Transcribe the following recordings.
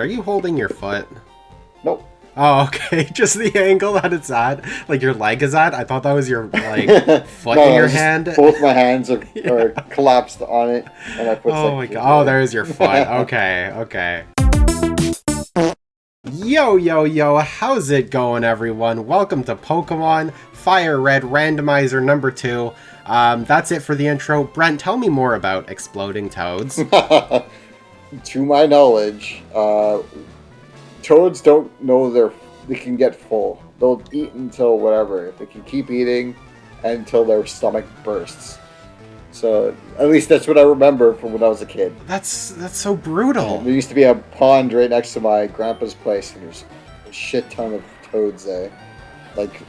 Are you holding your foot? Nope. Oh, okay. Just the angle that it's at, like your leg is at. I thought that was your like foot in your hand. Both my hands are collapsed on it, and I put. Oh my god! Oh, there's your foot. Okay, okay. Yo, yo, yo! How's it going, everyone? Welcome to Pokemon Fire Red Randomizer number 2. That's it for the intro. Brent, tell me more about exploding toads. To my knowledge, toads don't know they can get full. They'll eat until whatever. They can keep eating until their stomach bursts. So at least that's what I remember from when I was a kid. That's so brutal. There used to be a pond right next to my grandpa's place, and there's a shit ton of toads there. Like,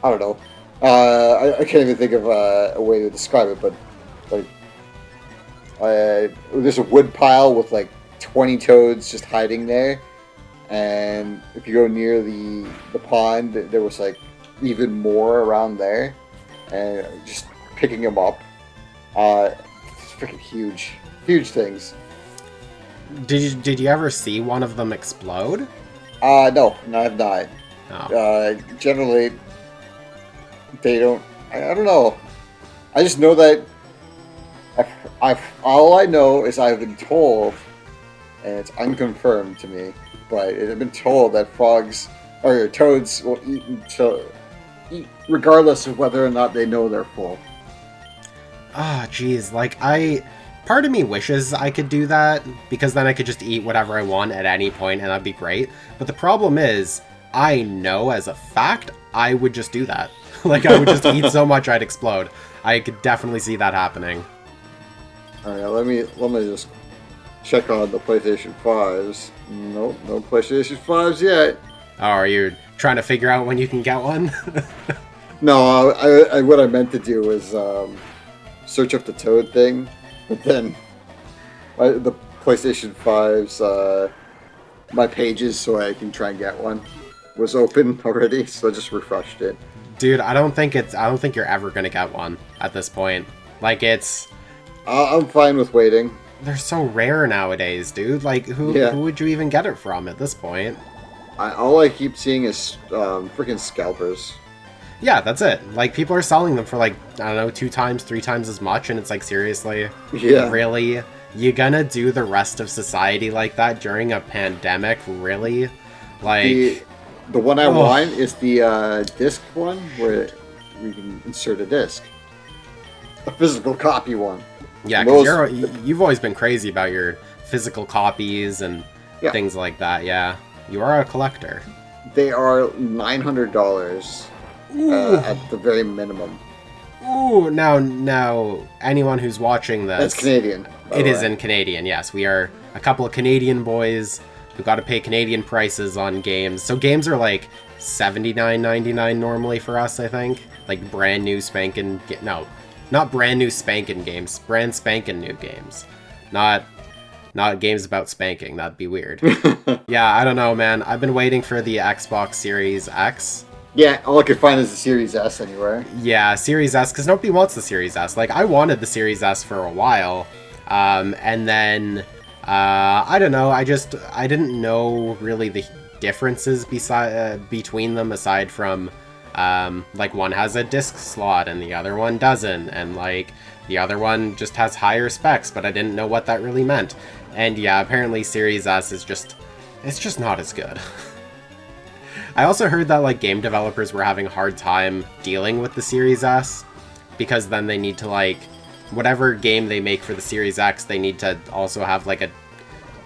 I don't know. I can't even think of a way to describe it, but like, there's a wood pile with like 20 toads just hiding there, and if you go near the pond, there was like even more around there, and just picking them up. It's freaking huge things. Did you ever see one of them explode? No, I've not. Oh. Generally, they don't. I don't know. I just know that all I know is I've been told, and it's unconfirmed to me, but I've been told that frogs or toads will eat regardless of whether or not they know they're full. Ah, geez, like part of me wishes I could do that, because then I could just eat whatever I want at any point and that'd be great. But the problem is, I know as a fact, I would just do that. Like, I would just eat so much I'd explode. I could definitely see that happening. Alright, let me just check on the PlayStation 5s. Nope, no PlayStation 5s yet. Oh, are you trying to figure out when you can get one? No, what I meant to do was search up the Toad thing, but then the PlayStation 5's my pages so I can try and get one was open already, so I just refreshed it. Dude, I don't think you're ever gonna get one at this point. Like, I'm fine with waiting. They're so rare nowadays, dude. Like, who would you even get it from at this point? All I keep seeing is freaking scalpers. Yeah, that's it. Like, people are selling them for, like, I don't know, 2 times, 3 times as much, and it's like, seriously? Yeah. Really? You gonna do the rest of society like that during a pandemic? Really? Like... The one I want is the disc one, where we can insert a disc. A physical copy one. Yeah, because you've always been crazy about your physical copies and things like that, yeah. You are a collector. They are $900 at the very minimum. Ooh, now, anyone who's watching this... That's Canadian. It is in Canadian, yes. We are a couple of Canadian boys who got to pay Canadian prices on games. So games are like $79.99 normally for us, I think. Like brand new spanking... No, not brand new spanking games. Brand spanking new games. Not games about spanking. That'd be weird. Yeah, I don't know, man. I've been waiting for the Xbox Series X. Yeah, all I could find is the Series S anywhere. Yeah, Series S, because nobody wants the Series S. Like, I wanted the Series S for a while, and then, I don't know, I didn't know really the differences between them, aside from, like, one has a disc slot and the other one doesn't, and, like, the other one just has higher specs, but I didn't know what that really meant. And yeah, apparently Series S is it's just not as good. I also heard that, like, game developers were having a hard time dealing with the Series S, because then they need to, like, whatever game they make for the Series X, they need to also have, like, a,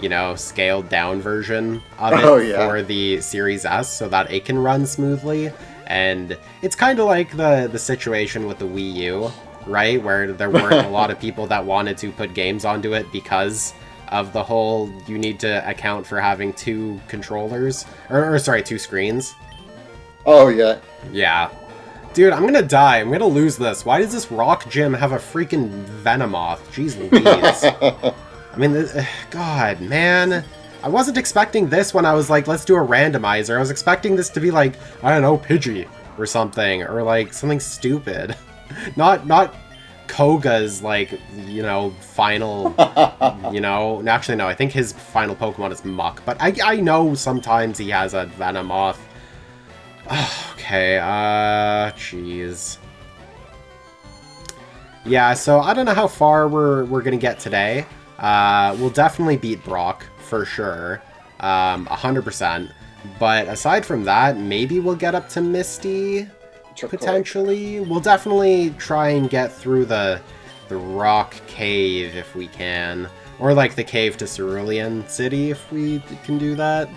you know, scaled down version of it for the Series S, so that it can run smoothly. And it's kind of like the situation with the Wii U, right? Where there weren't a lot of people that wanted to put games onto it because of the whole, you need to account for having 2 controllers, or sorry, 2 screens. Oh, yeah. Yeah. Dude, I'm gonna die. I'm gonna lose this. Why does this rock gym have a freaking Venomoth? Jeez Louise. I mean, God, man. I wasn't expecting this when I was like, let's do a randomizer. I was expecting this to be like, I don't know, Pidgey or something, or like something stupid. Not Koga's, like, you know, final, you know... Actually, no, I think his final Pokemon is Muck, but I know sometimes he has a Venomoth. Okay, jeez. Yeah, so I don't know how far we're gonna get today. We'll definitely beat Brock, for sure. 100%. But aside from that, maybe we'll get up to Misty, potentially. We'll definitely try and get through the rock cave if we can. Or like the cave to Cerulean City if we can do that.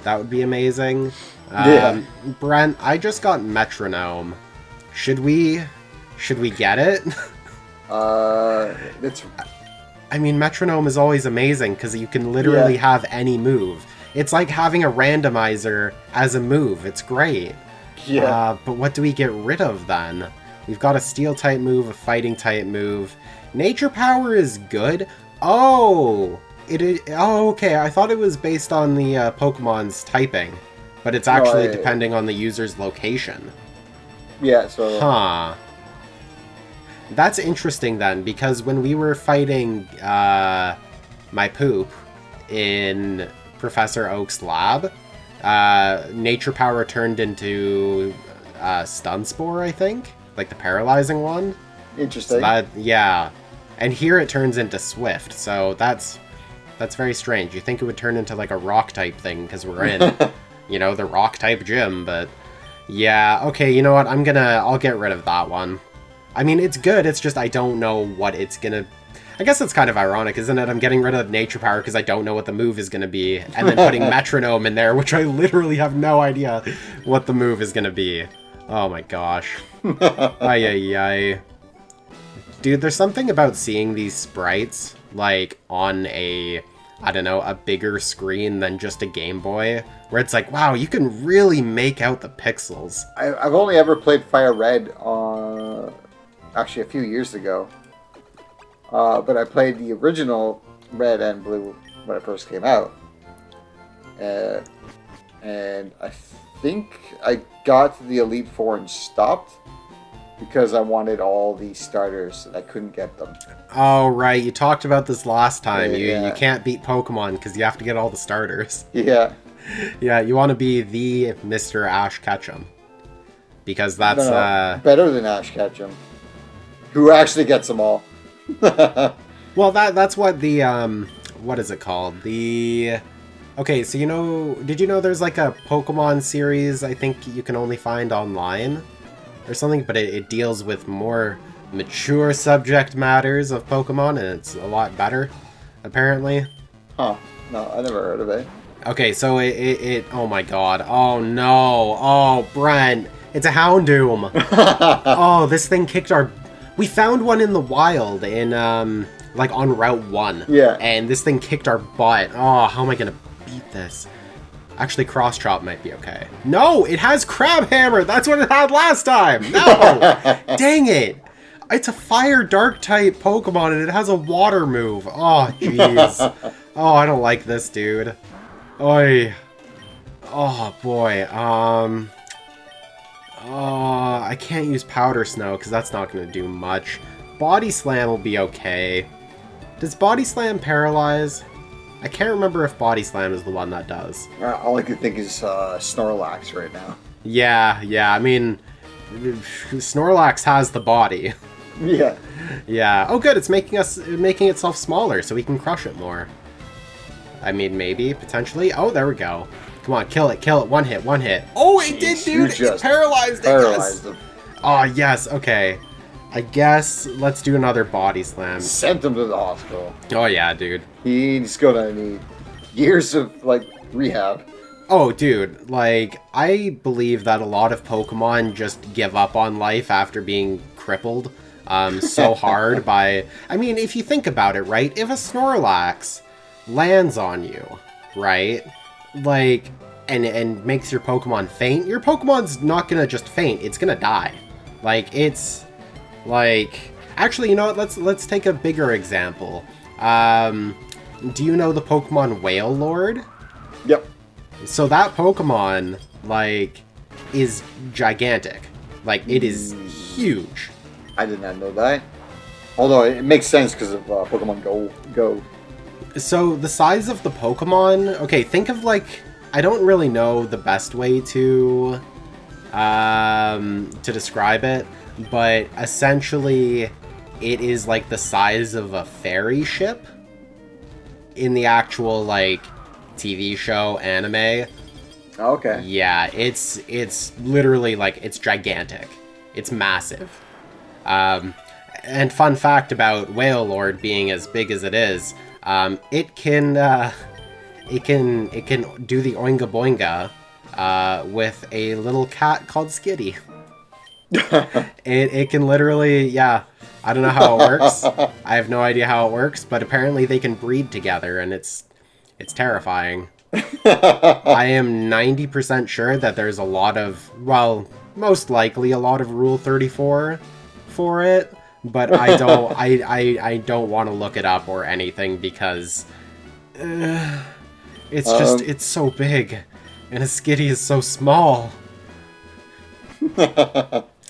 That would be amazing. Yeah. Brent, I just got Metronome. Should we get it? It's... I mean, Metronome is always amazing because you can literally have any move. It's like having a randomizer as a move. It's great. Yeah. But what do we get rid of then? We've got a steel type move, a fighting type move. Nature power is good. Oh, it is. Oh, okay. I thought it was based on the Pokemon's typing, but it's actually depending on the user's location. Yeah. So. Huh. That's interesting then, because when we were fighting my poop in Professor Oak's lab, Nature Power turned into Stun Spore, I think? Like the paralyzing one? Interesting. So yeah. And here it turns into Swift, so that's very strange. You think it would turn into like a rock type thing, because we're in, you know, the rock type gym, but yeah, okay, you know what, I'll get rid of that one. I mean, it's good, it's just I don't know what it's gonna... I guess it's kind of ironic, isn't it? I'm getting rid of Nature Power because I don't know what the move is gonna be, and then putting Metronome in there, which I literally have no idea what the move is gonna be. Oh my gosh. Ay ay ay. Dude, there's something about seeing these sprites, like, on a, I don't know, a bigger screen than just a Game Boy, where it's like, wow, you can really make out the pixels. I've only ever played Fire Red actually a few years ago. But I played the original Red and Blue when it first came out. And I think I got to the Elite Four and stopped because I wanted all the starters and I couldn't get them. Oh, right. You talked about this last time. Yeah. You can't beat Pokemon because you have to get all the starters. Yeah. Yeah, you want to be the Mr. Ash Ketchum. Because that's... No, better than Ash Ketchum. Who actually gets them all. Well, that's what the, what is it called? Okay, so did you know there's like a Pokemon series I think you can only find online? Or something, but it deals with more mature subject matters of Pokemon, and it's a lot better, apparently. Huh. No, I never heard of it. Okay, so it oh my god. Oh no. Oh, Brent. It's a Houndoom. Oh, this thing kicked our... We found one in the wild in, like, on Route 1. Yeah. And this thing kicked our butt. Oh, how am I gonna beat this? Actually, Cross Chop might be okay. No, it has Crab Hammer! That's what it had last time! No! Dang it! It's a Fire Dark type Pokemon and it has a water move. Oh, jeez. Oh, I don't like this, dude. Oi. Oh, boy. I can't use Powder Snow because that's not going to do much. Body Slam will be okay. Does Body Slam paralyze? I can't remember if Body Slam is the one that does. All I can think is Snorlax right now. Yeah, I mean, Snorlax has the body. Yeah. Yeah. Oh, good. It's making itself smaller so we can crush it more. I mean, maybe, potentially. Oh, there we go. Come on, kill it. One hit. Oh, it did, dude! It paralyzed it, yes! Him. Oh, yes, okay. I guess let's do another Body Slam. Sent him to the hospital. Oh, yeah, dude. He's gonna need years of, like, rehab. Oh, dude, like, I believe that a lot of Pokemon just give up on life after being crippled so hard by... I mean, if you think about it, right? If a Snorlax lands on you, right? Like, and makes your Pokemon faint, your Pokemon's not gonna just faint, it's gonna die. Like, it's... Like... Actually, you know what? Let's take a bigger example. Do you know the Pokemon Whale Lord? Yep. So that Pokemon, like, is gigantic. Like, it is huge. I did not know that. Although it makes sense because of Pokemon Go. So the size of the Pokemon, okay, think of like, I don't really know the best way to describe it, but essentially it is like the size of a ferry ship in the actual like TV show anime. Okay. Yeah, it's literally like, it's gigantic. It's massive. And fun fact about Whale Lord being as big as it is, it can do the Oinga Boinga with a little cat called Skitty. it can literally, yeah. I don't know how it works. I have no idea how it works, but apparently they can breed together, and it's terrifying. I am 90% sure that there's a lot of, well, most likely a lot of Rule 34 for it, but I don't I don't want to look it up or anything because it's just, it's so big, and a Skitty is so small.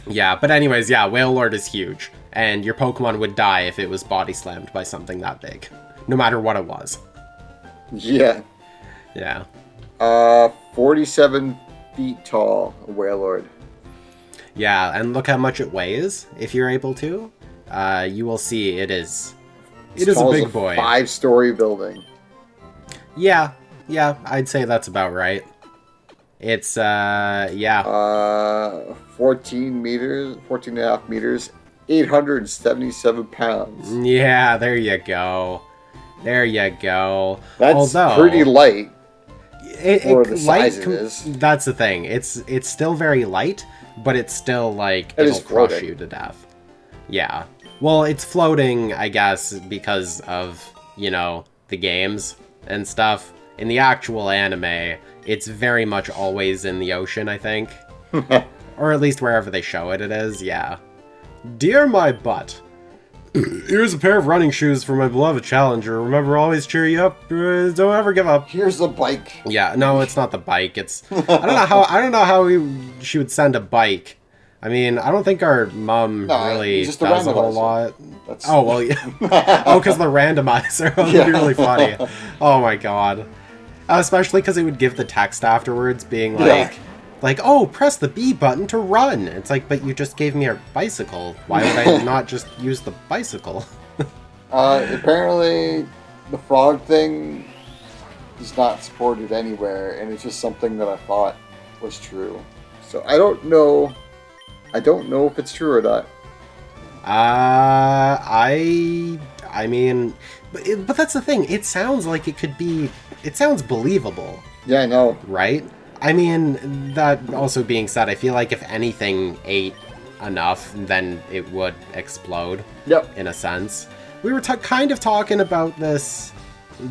Yeah, but anyways, yeah, Whale Lord is huge, and your Pokemon would die if it was body slammed by something that big, no matter what it was. Yeah. Yeah. 47 feet tall, Wailord. Yeah, and look how much it weighs, if you're able to. You will see it is a big boy. 5-story building. Yeah, I'd say that's about right. It's, yeah. 14 and a half meters, 877 pounds. Yeah, there you go. That's pretty light. For the size it is. That's the thing. It's still very light, but it's still like, it'll crush you to death. Yeah. Well, it's floating, I guess, because of, you know, the games and stuff. In the actual anime, it's very much always in the ocean, I think. Or at least wherever they show it, it is, yeah. Dear my butt. Here's a pair of running shoes for my beloved challenger. Remember, always cheer you up. Don't ever give up. Here's the bike. Yeah, no, it's not the bike. It's I don't know how she would send a bike. I mean, I don't think our mom really does a whole lot. Oh well, yeah. Oh, because the randomizer. That would be really funny. Oh my god. Especially because it would give the text afterwards, being like. Yeah. Like, oh, press the B button to run. It's like, but you just gave me a bicycle. Why would I not just use the bicycle? Apparently, the frog thing is not supported anywhere, and it's just something that I thought was true. So I don't know if it's true or not. I mean, but that's the thing. It sounds like it could be. It sounds believable. Yeah, I know. Right? I mean, that also being said, I feel like if anything ate enough, then it would explode. Yep. In a sense. We were kind of talking about this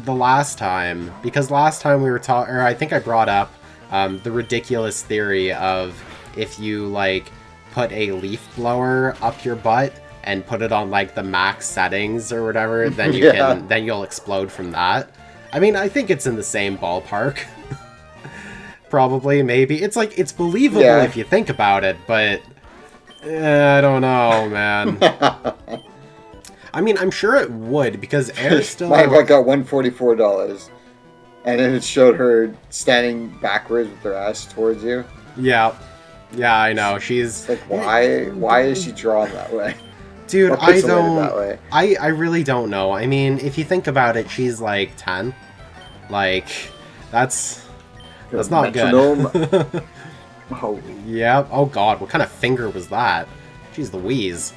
the last time, because last time we were talking, or I think I brought up the ridiculous theory of if you, like, put a leaf blower up your butt and put it on, like, the max settings or whatever, then you then you'll explode from that. I mean, I think it's in the same ballpark. Probably, maybe. It's like, it's believable if you think about it, but I don't know, man. I mean, I'm sure it would, because air still... My butt got $144, and then it showed her standing backwards with her ass towards you. Yeah. Yeah, I know. She's... Like, why is she drawn that way? Dude, I don't... That way? I really don't know. I mean, if you think about it, she's like 10. Like, that's not good. Oh. Yeah. Oh god, what kind of finger was that? Jeez Louise.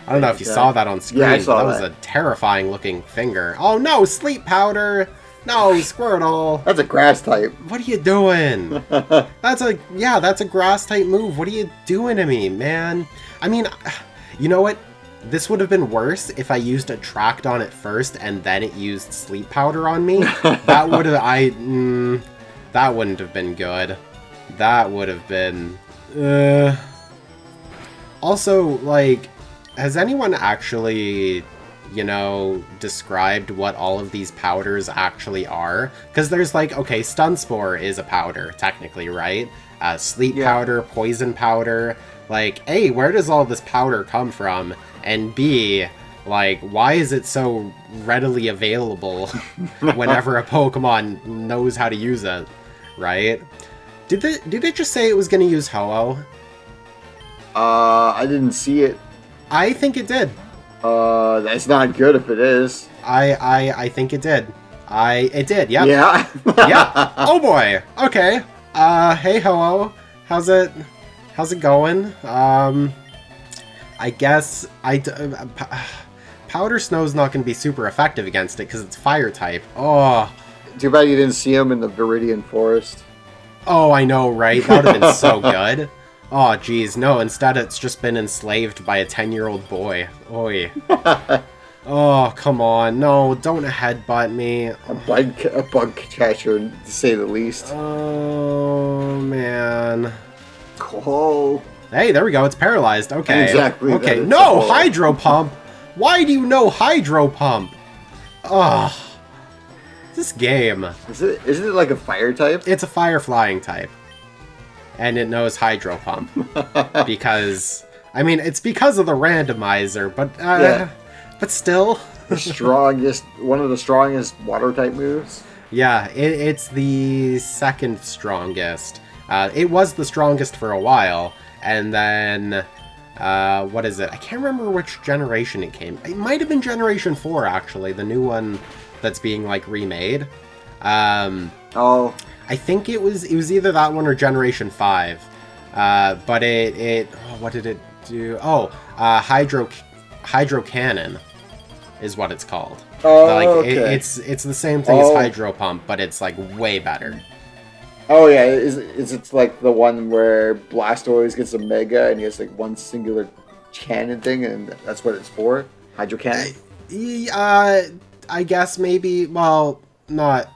I don't know if you saw that on screen. Yeah, I saw that was a terrifying looking finger. Oh no, sleep powder! No, Squirtle! That's a grass type. What are you doing? That's a grass type move. What are you doing to me, man? I mean, you know what? This would have been worse if I used Attract on it first and then it used sleep powder on me. That would have that wouldn't have been good. That would have been... Also, like, has anyone actually, you know, described what all of these powders actually are? Because there's like, okay, Stun Spore is a powder, technically, right? Sleep powder, poison powder. Like, A, where does all this powder come from? And B, Like, why is it so readily available whenever a Pokemon knows how to use it, right? Did it just say it was going to use Ho-Oh? I didn't see it. I think it did. That's not good if it is. I think it did. It did, yep. Yeah? Yep. Oh boy. Okay. Hey Ho-Oh. How's it going? I guess Powder Snow's not going to be super effective against it because it's fire type. Oh. Too bad you didn't see him in the Viridian Forest. Oh, I know, right? That would have been so good. Oh, geez. No, instead it's just been enslaved by a 10-year-old boy. Oi. Oh, come on. No, don't headbutt me. A bug catcher, to say the least. Oh, man. Oh. Hey, there we go. It's paralyzed. Okay. Exactly. Okay. No, Hydro Pump. Why do you know Hydro Pump? Ugh. This game. Isn't it like a fire type? It's a fire flying type. And it knows Hydro Pump. Because, I mean, it's because of the randomizer, but, yeah. But still. One of the strongest water type moves. Yeah, it's the second strongest. It was the strongest for a while, and then, what is it? I can't remember which generation it came. It might have been Generation 4, actually, the new one that's being, like, remade. Oh. I think it was either that one or Generation 5. But what did it do? Oh, Hydro Cannon is what it's called. Oh, like, okay. It's the same thing as Hydro Pump, but it's, like, way better. Oh, yeah. Is it like the one where Blastoise gets a Mega and he has, like, one singular cannon thing, and that's what it's for? Hydro Cannon? I guess maybe, well, not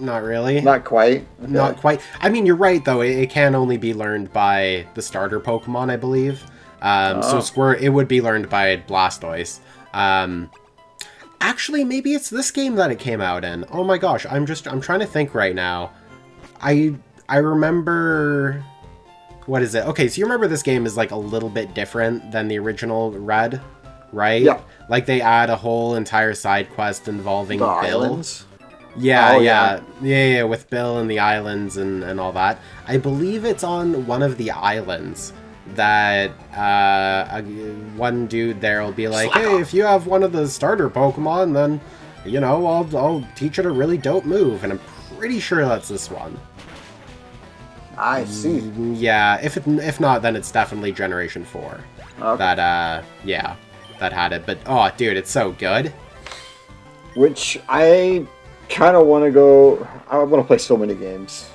really. Not quite. Okay. Not quite. I mean, you're right, though. It can only be learned by the starter Pokemon, I believe. So Squirt, it would be learned by Blastoise. Actually, maybe it's this game that it came out in. Oh my gosh, I'm trying to think right now. I remember... What is it? Okay, so you remember this game is, like, a little bit different than the original Red, right? Yeah. Like, they add a whole entire side quest involving the Bill. Islands? Yeah, Oh, yeah, with Bill and the islands and all that. I believe it's on one of the islands that one dude there will be like, hey, if you have one of the starter Pokemon, then, you know, I'll teach it a really dope move, and I'm pretty sure that's this one. I see. Yeah, if not, then it's definitely Generation 4. Okay. That had it. But, oh, dude, it's so good. Which I kind of want to go... I want to play so many games.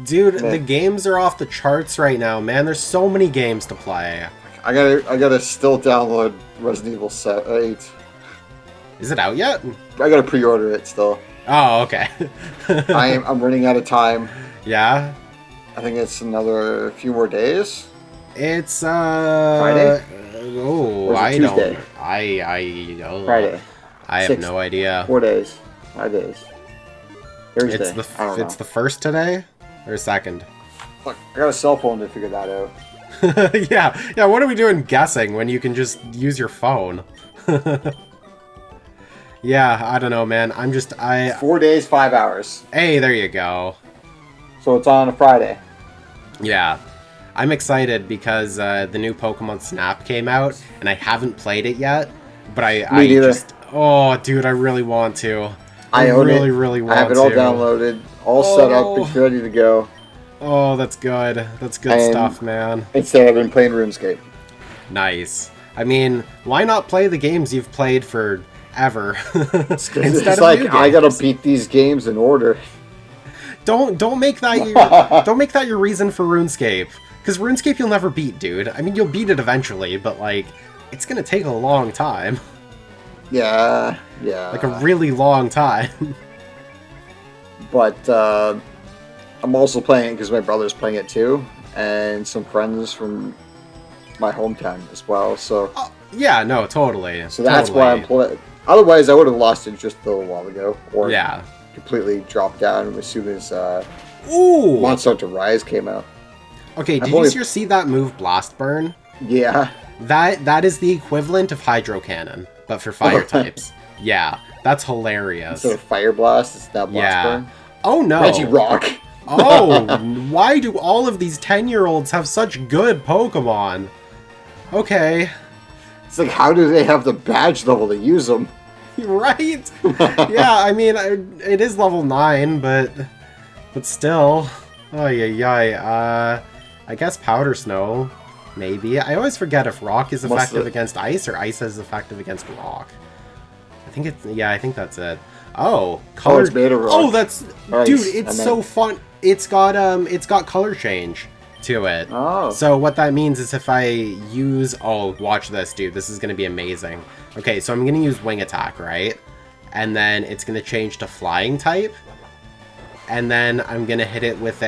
Dude, the games are off the charts right now, man. There's so many games to play. I gotta still download Resident Evil 8. Is it out yet? I gotta pre-order it still. Oh, okay. I'm running out of time. Yeah? I think it's another few more days. It's Friday? Oh, I don't. Friday. I have no idea. 4 days. 5 days. Thursday. It's the first today or second? Look, I got a cell phone to figure that out. yeah. What are we doing guessing when you can just use your phone? Yeah, I don't know, man. 4 days, 5 hours. Hey, there you go. So it's on a Friday. Yeah. I'm excited because the new Pokemon Snap came out, and I haven't played it yet, but I just... Oh, dude, I really want to. I really want to. I have it all downloaded, all set up, it's ready to go. Oh, that's good. That's good stuff, man. Instead, I've been playing RuneScape. Nice. I mean, why not play the games you've played for ever? It's like, I gotta beat these games in order. Don't make that your reason for RuneScape. Because RuneScape you'll never beat, dude. I mean, you'll beat it eventually, but, like, it's gonna take a long time. Yeah. Like, a really long time. But, I'm also playing it because my brother's playing it too, and some friends from my hometown as well, so... yeah, no, totally. So that's why I'm playing. Otherwise, I would have lost it just a little while ago, or completely dropped down as soon as Monster Hunter Rise came out. Okay, did you see that move, Blast Burn? Yeah. That is the equivalent of Hydro Cannon. but for fire types. Yeah, that's hilarious. Instead of Fire Blast, it's now Blast Yeah. Burn. Oh no. Regirock. Oh, why do all of these 10-year-olds have such good Pokemon? Okay. It's like, how do they have the badge level to use them? Right? Yeah, I mean, it is level 9, but still. Oh, yeah. I guess Powder Snow, maybe. I always forget if Rock is effective against Ice or Ice is effective against Rock. I think it's, yeah, I think that's it. Oh, color. Oh, it's Beta Rock. Oh, that's, Ice, dude, it's so fun. It's got color change to it. Oh. So what that means is if I use, oh, watch this, dude. This is going to be amazing. Okay, so I'm going to use Wing Attack, right? And then it's going to change to Flying type. And then I'm going to hit it with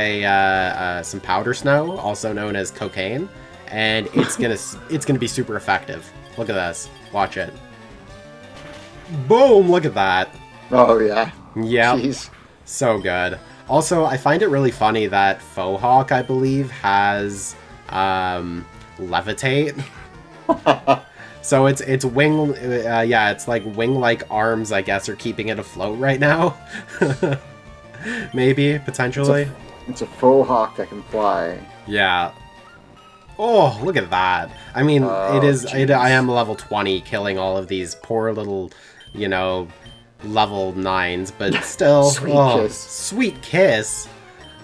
some Powder Snow, also known as Cocaine. And it's going to be super effective. Look at this. Watch it. Boom, look at that. Oh, yeah. Yep. Jeez. So good. Also, I find it really funny that Fohawk, I believe, has Levitate. So it's wing, yeah, it's like wing-like arms, I guess, are keeping it afloat right now. Maybe, potentially. It's a faux hawk that can fly. Yeah. Oh, look at that. I mean, I am level 20, killing all of these poor little, you know, level 9s, but still. Sweet Kiss. Sweet Kiss.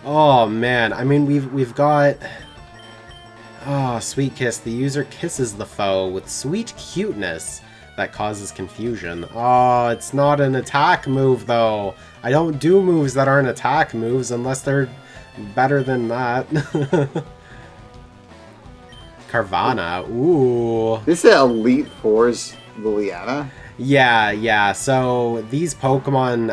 Oh, man. I mean, we've got... Oh, Sweet Kiss. The user kisses the foe with sweet cuteness that causes confusion. Oh, it's not an attack move, though. I don't do moves that aren't attack moves unless they're better than that. Carvana. Ooh. This is Elite Four's Liliana. Yeah. So these Pokemon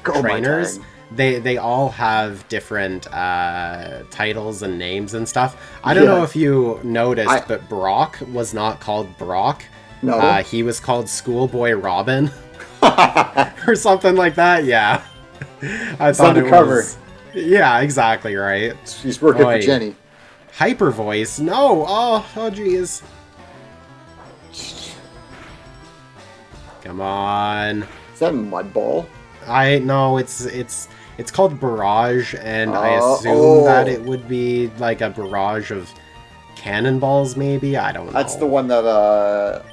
trainers, they all have different titles and names and stuff. I don't know if you noticed, but Brock was not called Brock. No. He was called Schoolboy Robin. Or something like that, yeah. I thought it was... Yeah, exactly, right. She's working for Jenny. Hyper Voice? No! Oh, jeez. Come on. Is that Mud Ball? No, it's called Barrage, and I assume that it would be like a barrage of cannonballs, maybe? I don't know. That's the one that,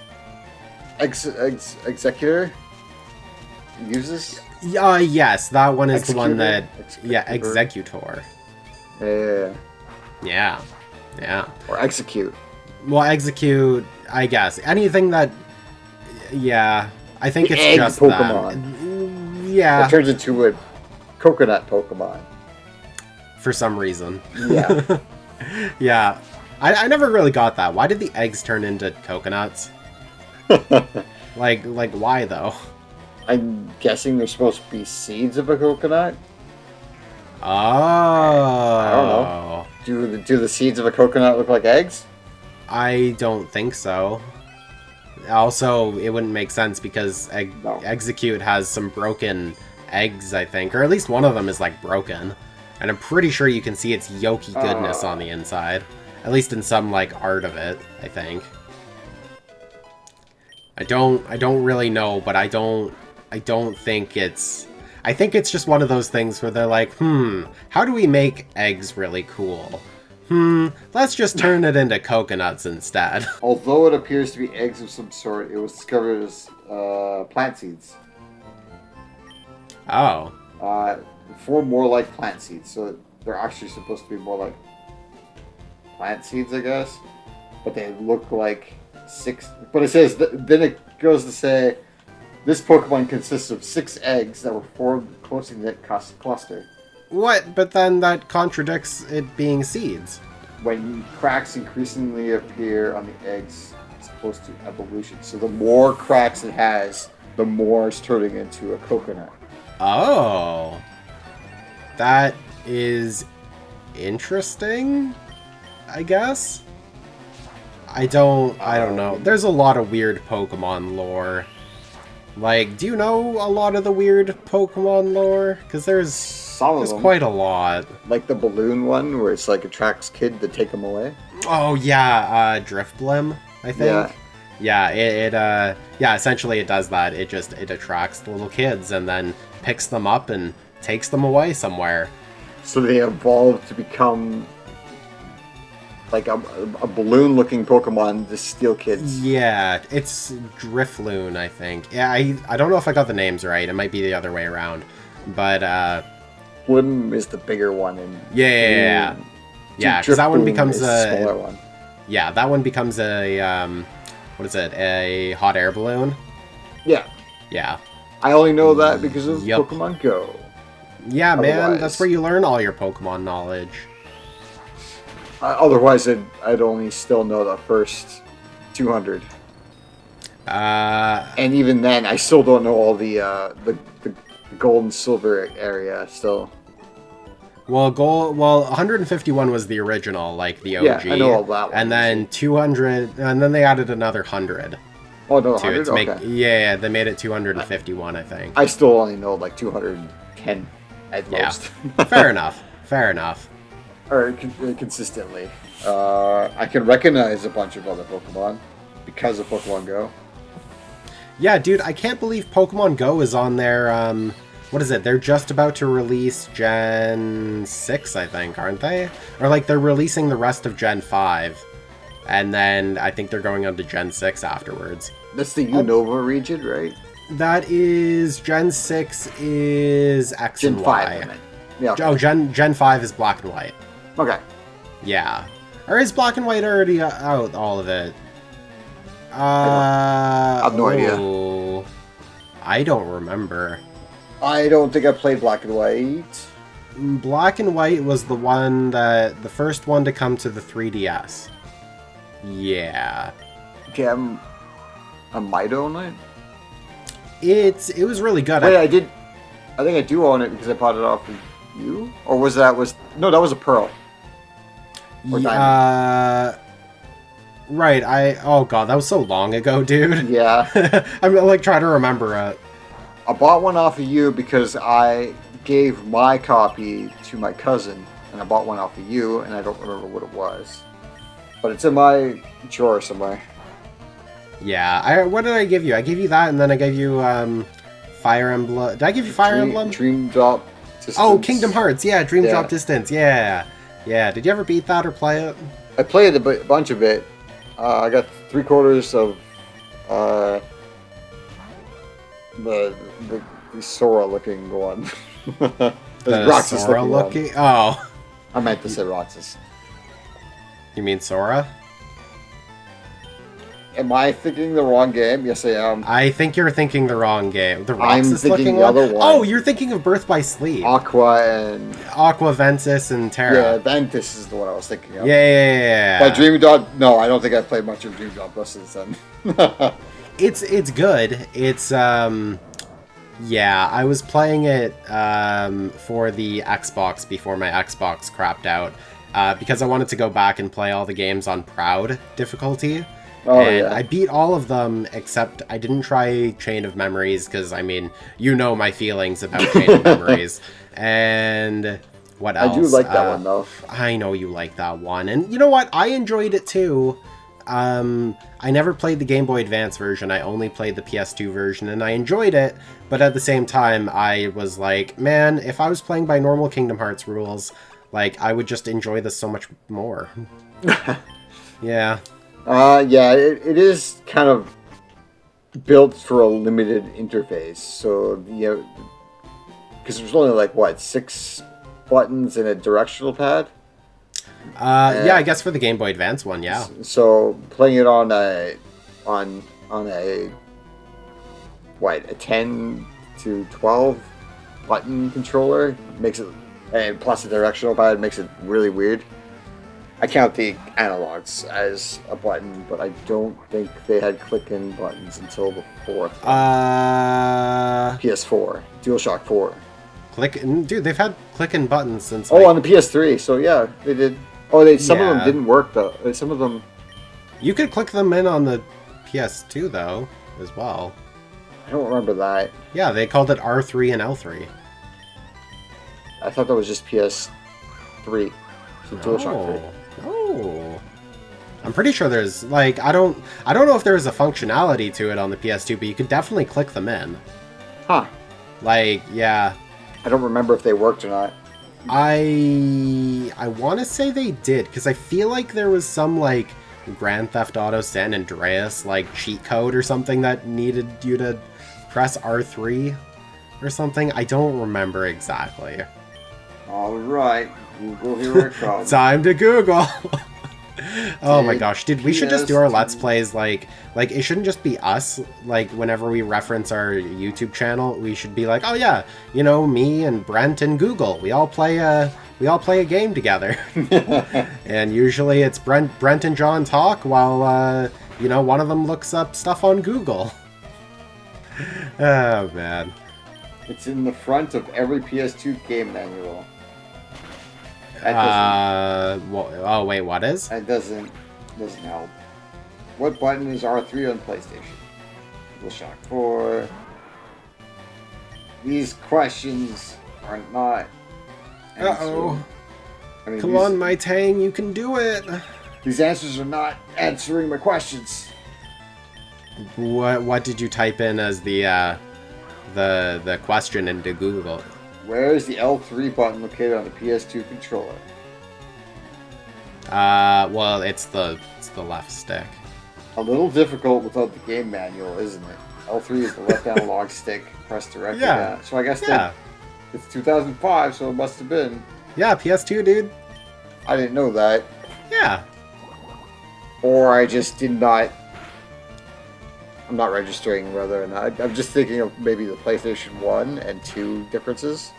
Executor uses? Yes, that one is the one that... Executor? Yeah, Executor. Yeah. Yeah. Or Execute. Well, Execute, I guess. Anything that... Yeah, I think it's egg just Pokemon. that. Yeah. It turns into a coconut Pokemon. For some reason. Yeah. Yeah. I never really got that. Why did the eggs turn into coconuts? Like, why, though? I'm guessing they're supposed to be seeds of a coconut. Oh. I don't know. Do the seeds of a coconut look like eggs? I don't think so. Also, it wouldn't make sense because Execute has some broken eggs, I think. Or at least one of them is, like, broken. And I'm pretty sure you can see its yolky goodness on the inside. At least in some, like, art of it, I think. I don't really know, but I don't think it's... I think it's just one of those things where they're like, how do we make eggs really cool? Let's just turn it into coconuts instead. Although it appears to be eggs of some sort, it was discovered as plant seeds. Oh. Form more like plant seeds, so they're actually supposed to be more like plant seeds, I guess. But they look like 6... But it says, then it goes to say, this Pokemon consists of 6 eggs that were formed closely knit cluster. What? But then that contradicts it being seeds. When cracks increasingly appear on the eggs, it's supposed to evolution. So the more cracks it has, the more it's turning into a coconut. Oh. That is interesting, I guess? I don't know. There's a lot of weird Pokemon lore. Like, do you know a lot of the weird Pokemon lore? Because there's quite a lot. Like the balloon one, where it's like attracts kid to take them away. Oh yeah, Driftblim, I think. Yeah, yeah, essentially it does that. It attracts the little kids and then picks them up and takes them away somewhere. So they evolve to become like a balloon-looking Pokemon to steal kids. Yeah, it's Drifloon, I think. Yeah, I don't know if I got the names right. It might be the other way around. But, Blim is the bigger one. And yeah, because that one becomes a smaller one. Yeah, that one becomes a, what is it, a hot air balloon? Yeah. Yeah. I only know that because of Yup. Pokemon Go. Yeah, man, that's where you learn all your Pokemon knowledge. Otherwise, I'd only still know the first 200. And even then, I still don't know all the gold and silver area still. Well, 151 was the original, like the OG. Yeah, I know all that one. And then 200, and then they added another 100. Oh, no, 100? Okay. Yeah, they made it 251, I think. I still only know like 210 at most. Fair enough. Fair enough. Or consistently. I can recognize a bunch of other Pokemon because of Pokemon Go. Yeah, dude, I can't believe Pokemon Go is on their, what is it? They're just about to release Gen 6, I think, aren't they? Or, like, they're releasing the rest of Gen 5. And then I think they're going on to Gen 6 afterwards. That's the Unova region, right? That is... Gen 6 is X Gen and 5, Y. I meant. Yeah, okay. Oh, Gen 5 is Black and White. Okay. Yeah. Or is Black and White already out, all of it? I have no idea. I don't remember. I don't think I played Black and White. Black and White was the first one to come to the 3DS. Yeah. Okay, I'm a might own it. It was really good. Wait, I think I do own it because I bought it off of you? Or that was a Pearl. Or Diamond. Right, oh god, that was so long ago, dude. Yeah. I'm like trying to remember it. I bought one off of you because I gave my copy to my cousin, and I bought one off of you, and I don't remember what it was. But it's in my drawer somewhere. Yeah, what did I give you? I gave you that, and then I gave you, Fire Emblem. Did I give you Fire Emblem? Dream Drop Distance. Oh, Kingdom Hearts, yeah, Dream Drop Distance, yeah. Yeah, did you ever beat that or play it? I played a bunch of it. I got 3/4 of the Sora looking one. The Roxas Sora looking? Oh. I meant to say Roxas. You mean Sora? Am I thinking the wrong game? Yes, I am. I think you're thinking the wrong game. The I'm Roxas thinking looking the other one. Oh, you're thinking of Birth by Sleep. Aqua, Ventus, and Terra. Yeah, Ventus is the one I was thinking of. Yeah. But Dream Drop, no, I don't think I've played much of Dream Drop since then. It's good. It's yeah, I was playing it for the Xbox before my Xbox crapped out because I wanted to go back and play all the games on Proud difficulty. Oh, and yeah. I beat all of them except I didn't try Chain of Memories because, I mean, you know my feelings about Chain of Memories. And what else? I do like that one, though. I know you like that one. And you know what? I enjoyed it, too. I never played the Game Boy Advance version. I only played the PS2 version, and I enjoyed it. But at the same time, I was like, man, if I was playing by normal Kingdom Hearts rules, like, I would just enjoy this so much more. Yeah. Yeah, it is kind of built for a limited interface. So, you know, because there's only like, what, 6 buttons and a directional pad? Yeah, I guess for the Game Boy Advance one, yeah. So playing it on a 10 to 12 button controller makes it, and plus the directional pad makes it really weird. I count the analogs as a button, but I don't think they had click-in buttons until the 4th. PS4, DualShock 4. Dude, they've had click-in buttons since. On the PS3. So yeah, they did. Some of them didn't work though. Some of them. You could click them in on the PS2 though, as well. I don't remember that. Yeah, they called it R3 and L3. I thought that was just PS3. So DualShock 3. Oh. I'm I'm pretty sure there's, like, I don't know if there's a functionality to it on the PS2, but you could definitely click them in. Huh. Like, yeah. I don't remember if they worked or not. I want to say they did, because I feel like there was some, like, Grand Theft Auto San Andreas, like, cheat code or something that needed you to press R3 or something. I don't remember exactly. All right. Google, here it comes. Time to Google! Oh my gosh, dude, we should just do our Let's Plays, like, it shouldn't just be us, like, whenever we reference our YouTube channel, we should be like, oh yeah, you know, me and Brent and Google, we all play a game together. And usually it's Brent and John talk while, you know, one of them looks up stuff on Google. Oh, man. It's in the front of every PS2 game manual. Oh wait, what is? That doesn't help. What button is R3 on PlayStation? DualShock 4. These questions are not answered. Uh-oh. I mean, Come on, my Tang, you can do it. These answers are not answering my questions. What did you type in as the question into Google? Where is the L3 button located on the PS2 controller? Well, it's the left stick. A little difficult without the game manual, isn't it? L3 is the left analog stick pressed directly down. So I guess it's 2005, so it must have been. Yeah, PS2, dude. I didn't know that. Yeah. Or I just did not... I'm not registering whether or not. I'm just thinking of maybe the PlayStation 1 and 2 differences.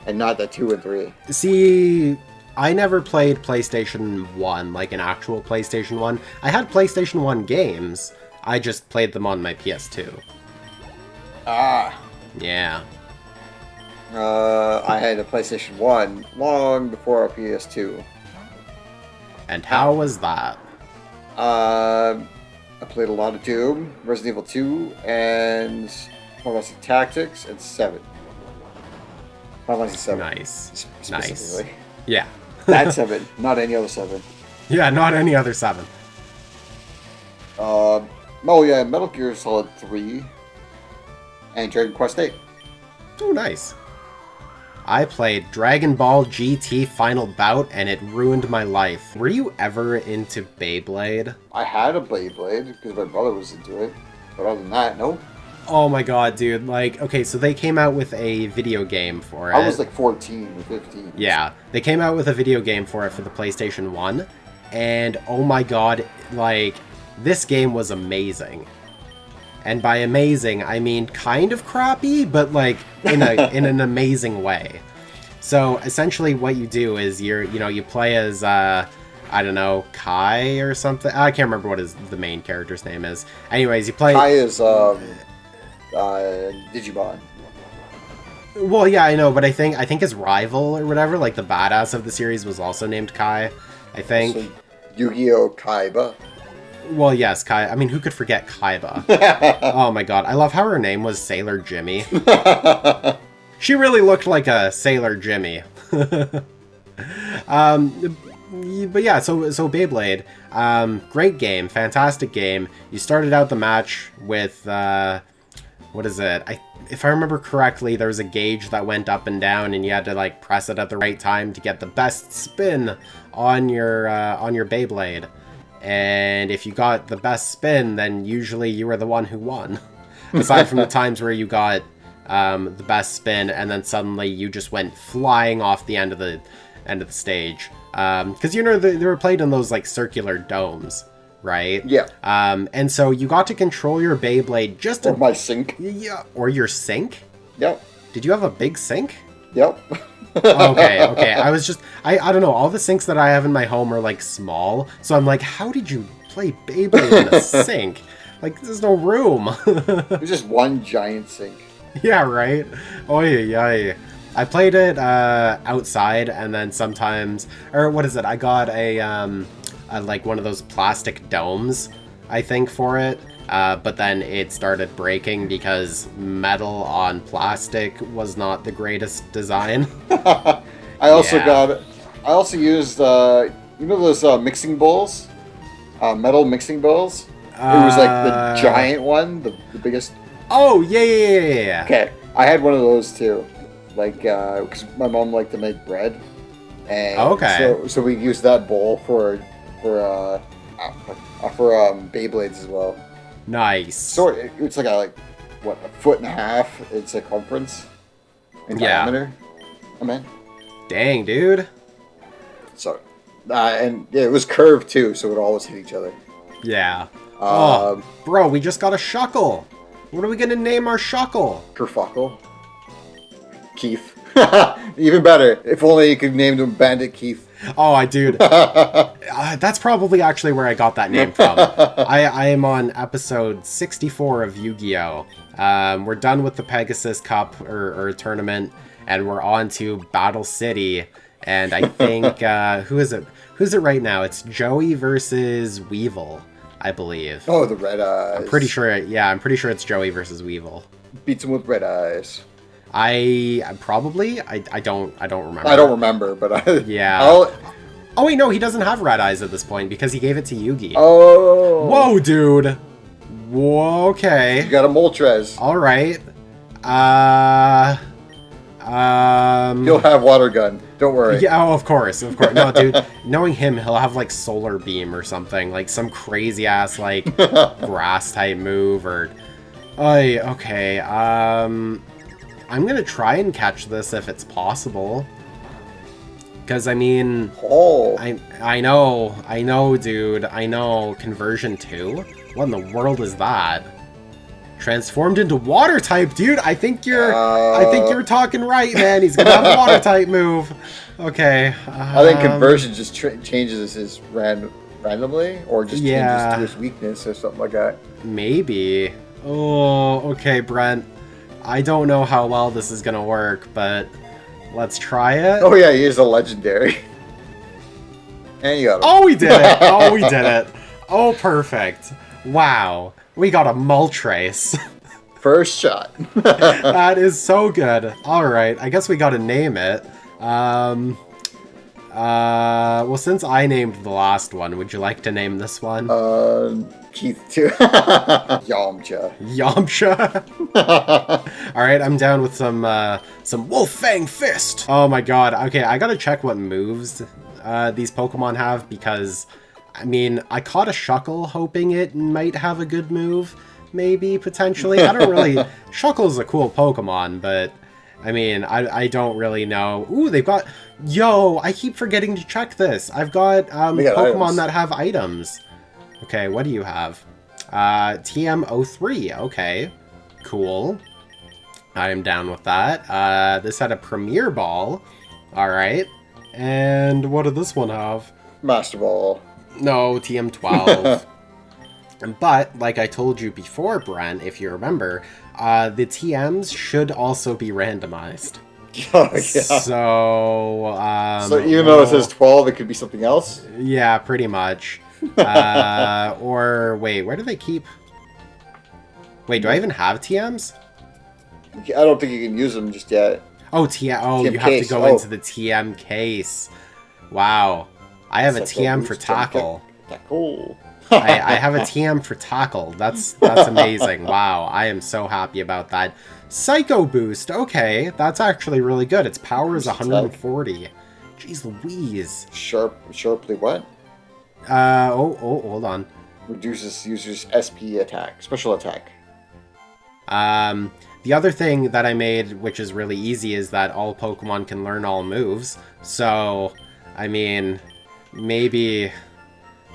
And not the 2 and 3. See, I never played PlayStation 1, like an actual PlayStation 1. I had PlayStation 1 games. I just played them on my PS2. Ah. Yeah. I had a PlayStation 1 long before a PS2. And how was that? I played a lot of Doom, Resident Evil 2, and Final Fantasy Tactics, and 7. Final Fantasy 7. Nice. Specifically. Nice. Yeah. That 7, not any other 7. Yeah, not any other 7. Oh yeah, Metal Gear Solid 3, and Dragon Quest 8. Oh, nice. I played Dragon Ball GT Final Bout, and it ruined my life. Were you ever into Beyblade? I had a Beyblade, because my brother was into it. But other than that, no. Oh my god, dude. Like, okay, so they came out with a video game for it. I was like 14 or 15. Yeah, they came out with a video game for it for the PlayStation 1. And oh my god, like, this game was amazing. And by amazing, I mean kind of crappy, but like in an amazing way. So essentially, what you do is you play as I don't know, Kai or something. I can't remember what the main character's name is. Anyways, you play. Kai is Digimon. Well, yeah, I know, but I think his rival or whatever, like the badass of the series, was also named Kai. I think. So, Yu-Gi-Oh! Kaiba. Well, yes, Kai. I mean, who could forget Kaiba? Oh my god, I love how her name was Sailor Jimmy. She really looked like a Sailor Jimmy. But yeah, so Beyblade, great game, fantastic game. You started out the match with, what is it? If I remember correctly, there was a gauge that went up and down, and you had to like press it at the right time to get the best spin on your Beyblade. And if you got the best spin, then usually you were the one who won. Aside from the times where you got the best spin, and then suddenly you just went flying off the end of the stage. Because they were played in those like circular domes, right? Yeah. And so you got to control your Beyblade just or my sink. Yeah, or your sink. Yep. Did you have a big sink? Yep. Okay. I don't know. All the sinks that I have in my home are like small, so I'm like, how did you play Beyblade in a sink? Like, there's no room. There's just one giant sink. Yeah, right? Oh yeah. I played it outside, and then sometimes, or what is it? I got a like one of those plastic domes, I think, for it. But then it started breaking because metal on plastic was not the greatest design. I also used, you know those mixing bowls? metal mixing bowls. It was like the giant one, the biggest. Oh, yeah. Okay, I had one of those too. Like, because my mom liked to make bread. And so we used that bowl for Beyblades as well. Nice. So it's like a 1.5 in circumference in diameter. I mean, dang, dude. So, and it was curved too, so it would always hit each other. Yeah. Bro, we just got a Shuckle. What are we gonna name our Shuckle? Kerfuckle. Keith. Even better. If only you could name him Bandit Keith. Oh, dude. That's probably actually where I got that name from. I am on episode 64 of Yu-Gi-Oh! We're done with the Pegasus Cup or tournament, and we're on to Battle City. And I think, who is it? Who's it right now? It's Joey versus Weevil, I believe. Oh, the red eyes. I'm pretty sure it's Joey versus Weevil. Beats him with red eyes. I don't remember. I don't remember, but yeah. Oh wait, no, he doesn't have red eyes at this point because he gave it to Yugi. Oh. Whoa, dude. Whoa, okay. You got a Moltres. All right. He'll have water gun. Don't worry. Yeah, of course. No, dude. Knowing him, he'll have like solar beam or something, like some crazy ass like grass type move or. Okay. I'm gonna try and catch this if it's possible. Because, I mean... Oh. I know, dude. I know. Conversion 2? What in the world is that? Transformed into water type, dude! I think you're talking right, man. He's gonna have a water type move. Okay. I think conversion just changes his randomly, or just changes to his weakness or something like that. Maybe. Oh, okay, Brent. I don't know how well this is gonna work, but let's try it. Oh yeah, he is a legendary. And you got him. Oh, we did it! Oh, perfect. Wow. We got a Moltres. First shot. That is so good. Alright, I guess we gotta name it. Well, since I named the last one, would you like to name this one? Keith too. Yamcha. Alright, I'm down with some Wolf Fang Fist. Oh my god. Okay, I gotta check what moves these Pokemon have because, I mean, I caught a Shuckle hoping it might have a good move. Maybe, potentially. I don't really... Shuckle's a cool Pokemon, but... I mean, I don't really know. Ooh, they've got... Yo, I keep forgetting to check this. I've got Pokemon items that have items. Okay, what do you have? TM03. Okay, cool. I am down with that. This had a Premier Ball. Alright. And what did this one have? Master Ball. No, TM12. But, like I told you before, Brent, if you remember, the TMs should also be randomized. Oh, yeah. So even though it says 12, it could be something else? Yeah, pretty much. Or, wait, where do they keep... Wait, do I even have TMs? I don't think you can use them just yet. Oh, TM you have to go into the TM case. Wow. I have a TM for Tackle. Tackle. I have a TM for Tackle. That's amazing. Wow, I am so happy about that. Psycho Boost. Okay, that's actually really good. Its power is 140. Jeez Louise. Sharply what? Hold on. Reduces user's SP attack, special attack. The other thing that I made, which is really easy, is that all Pokemon can learn all moves. So, I mean, maybe...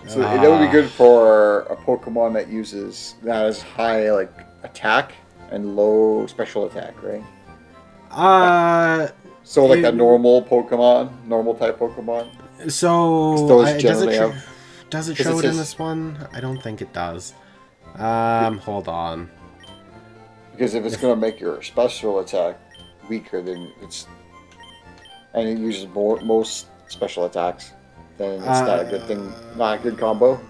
So that would be good for a Pokemon that has high like attack and low special attack, right? So like a normal Pokemon, normal type Pokemon. So does it show it in this one? I don't think it does. Hold on. Because if it's gonna make your special attack weaker, then it uses most special attacks. Then it's not a good thing, not a good combo.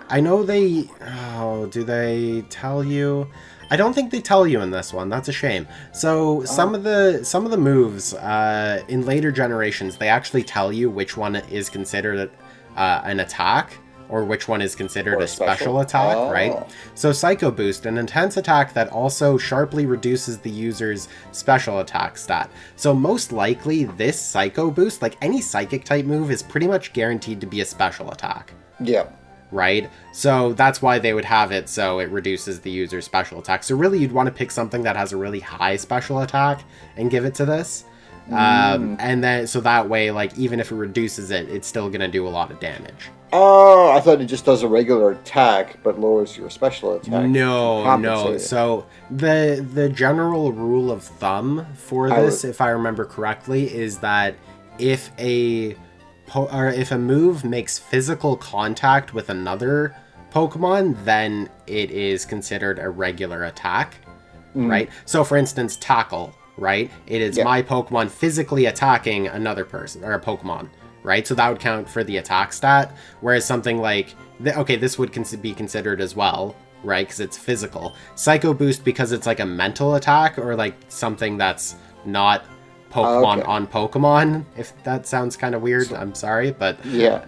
I know they... Oh, do they tell you? I don't think they tell you in this one. That's a shame. So some of the moves in later generations, they actually tell you which one is considered an attack. or which one is considered Or a special attack, right? So Psycho Boost, an intense attack that also sharply reduces the user's special attack stat. So most likely this Psycho Boost, like any psychic type move, is pretty much guaranteed to be a special attack. Yeah. Right? So that's why they would have it so it reduces the user's special attack. So really you'd want to pick something that has a really high special attack and give it to this. And then so that way, like, even if it reduces it, it's still gonna do a lot of damage. Oh, I thought it just does a regular attack but lowers your special attack. No. So the general rule of thumb for this, if I remember correctly, is that if a move makes physical contact with another Pokemon, then it is considered a regular attack, right? So for instance, Tackle, right? It is my Pokemon physically attacking another person, or a Pokemon, right? So that would count for the attack stat, whereas something like, this would be considered as well, right? Because it's physical. Psycho Boost, because it's like a mental attack, or like something that's not Pokemon on Pokemon, if that sounds kind of weird. I'm sorry, but yeah,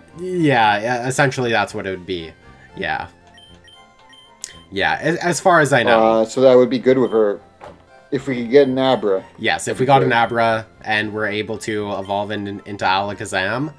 essentially that's what it would be. Yeah, as far as I know. So that would be good with her if we could get an Abra. Yes, if we got an Abra and we're able to evolve into Alakazam,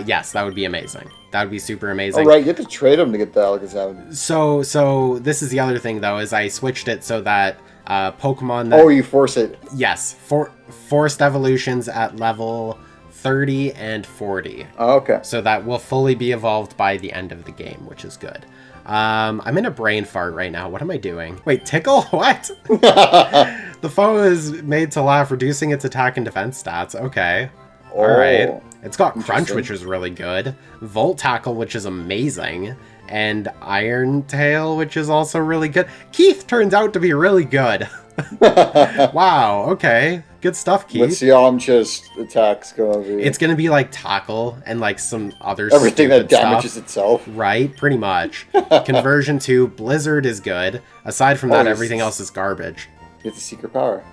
yes, that would be amazing. That would be super amazing. Oh, right, you have to trade them to get the Alakazam. So this is the other thing, though, is I switched it so that Pokemon that... you force it. Yes, forced evolutions at level 30 and 40. Oh, okay. So that will fully be evolved by the end of the game, which is good. I'm in a brain fart right now. What am I doing? Wait, Tickle? What? The foe is made to laugh, reducing its attack and defense stats. Okay. Alright. It's got Crunch, which is really good. Volt Tackle, which is amazing. And Iron Tail, which is also really good. Keith turns out to be really good. Wow, okay. Good stuff, Keith. What's Yamcha's attacks gonna be? It's gonna be like Tackle and like some other everything that damages itself. Right, pretty much. Conversion to Blizzard is good. Aside from that, everything else is garbage. It's a secret power.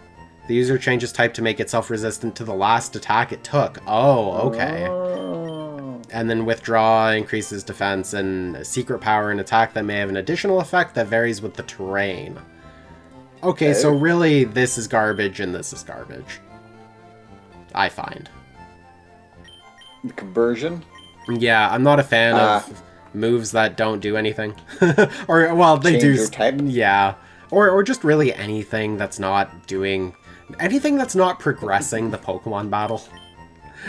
The user changes type to make itself resistant to the last attack it took. Oh, okay. And then withdraw increases defense, and secret power and attack that may have an additional effect that varies with the terrain. Okay, so really this is garbage and this is garbage. I find. The conversion? Yeah, I'm not a fan of moves that don't do anything. Or, well, they change do. Your type? Yeah. Or just really anything that's not doing... Anything that's not progressing the Pokemon battle.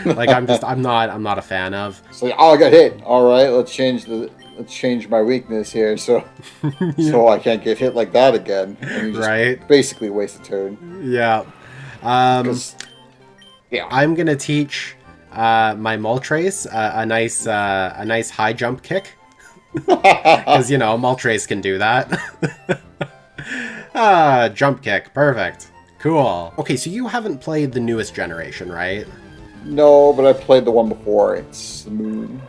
Like, I'm not a fan of. So, I got hit. Alright, let's change my weakness here so I can't get hit like that again. And you just basically waste a turn. Yeah. I'm gonna teach my Moltres a nice high jump kick. Because, you know, Moltres can do that. Jump kick. Perfect. Cool. Okay, so you haven't played the newest generation, right? No, but I played the one before. It's the Moon.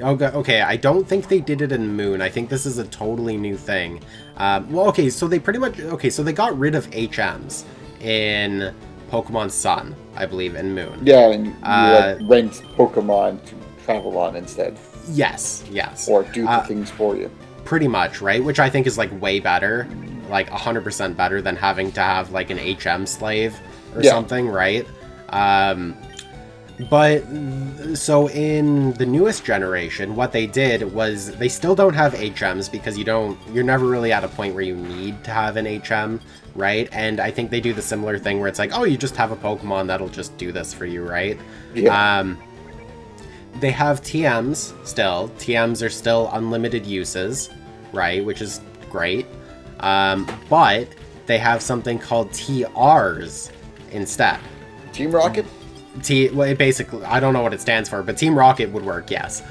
Okay, I don't think they did it in Moon. I think this is a totally new thing. So they pretty much... Okay, so they got rid of HMs in Pokemon Sun, I believe, and Moon. Yeah, and you rent Pokemon to travel on instead. Yes. Or do the things for you. Pretty much, right? Which I think is, like, way better. Like, 100% better than having to have, like, an HM slave or something, right? But, so in the newest generation, what they did was, they still don't have HMs because you're never really at a point where you need to have an HM, right? And I think they do the similar thing where it's like, oh, you just have a Pokemon that'll just do this for you, right? Yeah. They have TMs still. TMs are still unlimited uses, right? Which is great. But they have something called TRs instead. Team Rocket? Well, basically, I don't know what it stands for, but Team Rocket would work, yes.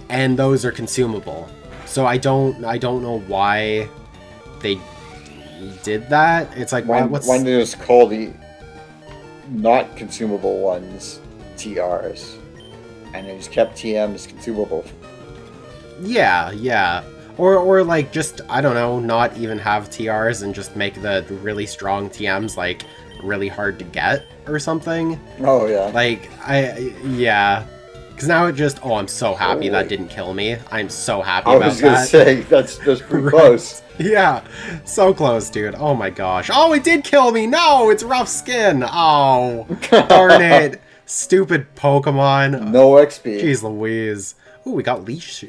And those are consumable. So I don't know why they did that. It's like, why did they just call the not consumable ones TRs? And they just kept TMs consumable. Yeah. Or like, just, I don't know, not even have TRs and just make the really strong TMs, like, really hard to get or something. Oh, yeah. Like, Because now it just... Oh, I'm so happy Oh, that wait. didn't kill me. I'm so happy I about was gonna that. say that's pretty Right. close. Yeah, so close, dude. Oh my gosh. Oh, it did kill me! No, it's rough skin! Oh, darn it. Stupid Pokemon. No XP. Jeez Louise. Ooh, we got Leech